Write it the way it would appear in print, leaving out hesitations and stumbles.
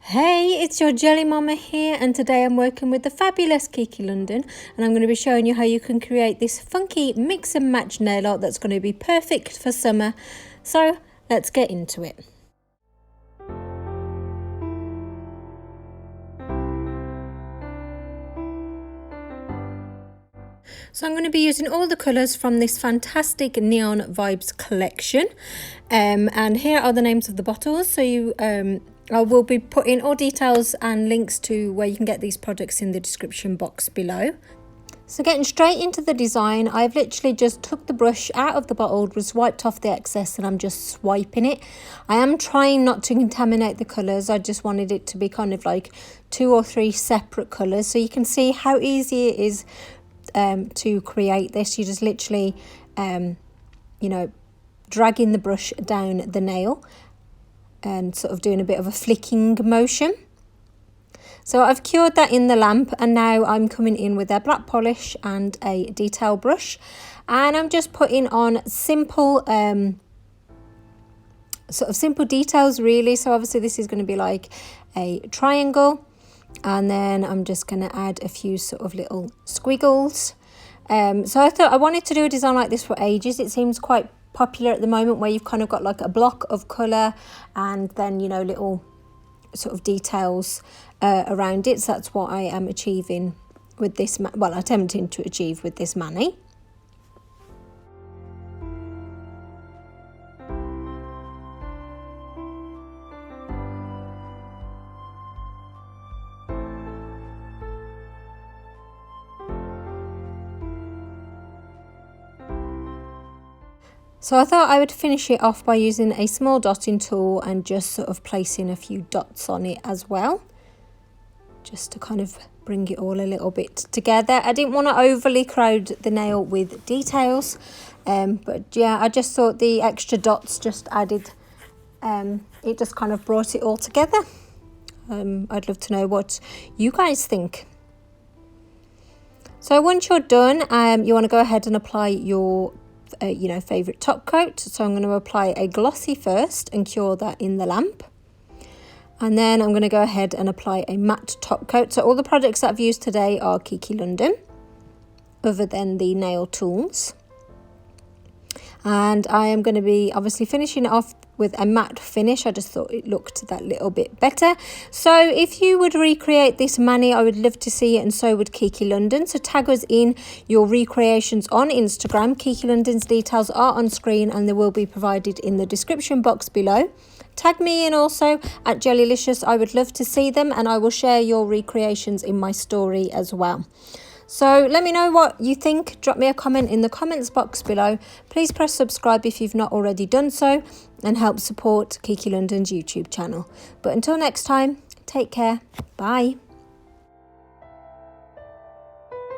Hey, it's your Geli Mamma here, and today I'm working with the fabulous Kiki London, and I'm going to be showing you how you can create this funky mix and match nail art that's going to be perfect for summer. So let's get into it. So I'm going to be using all the colours from this fantastic Neon Vibes collection, and here are the names of the bottles. So I will be putting all details and links to where you can get these products in the description box below. So getting straight into the design, I've literally just took the brush out of the bottle, just wiped off the excess, and I'm just swiping it. I am trying not to contaminate the colours. I just wanted it to be kind of like 2 or 3 separate colours, so you can see how easy it is to create this. You just literally, dragging the brush down the nail and sort of doing a bit of a flicking motion. So I've cured that in the lamp, and now I'm coming in with a black polish and a detail brush, and I'm just putting on simple simple details really. So obviously this is going to be like a triangle, and then I'm just going to add a few sort of little squiggles. So I thought I wanted to do a design like this for ages. It seems quite popular at the moment, where you've kind of got like a block of colour and then, you know, little sort of details around it. So that's what I am achieving with this, well, attempting to achieve with this mani. So I thought I would finish it off by using a small dotting tool and just sort of placing a few dots on it as well, just to kind of bring it all a little bit together. I didn't want to overly crowd the nail with details, but yeah, I just thought the extra dots just added, it just kind of brought it all together. I'd love to know what you guys think. So once you're done, you want to go ahead and apply your favorite top coat. So I'm going to apply a glossy first and cure that in the lamp, and then I'm going to go ahead and apply a matte top coat. So all the products that I've used today are Kiki London, other than the nail tools, and I am going to be obviously finishing it off with a matte finish. I just thought it looked that little bit better. So if you would recreate this mani, I would love to see it, and so would Kiki London. So tag us in your recreations on Instagram. Kiki London's details are on screen, and they will be provided in the description box below. Tag me in also at Gelulicious. I would love to see them, and I will share your recreations in my story as well. So let me know what you think. Drop me a comment in the comments box below. Please press subscribe if you've not already done so, and help support Kiki London's YouTube channel. But until next time, take care. Bye.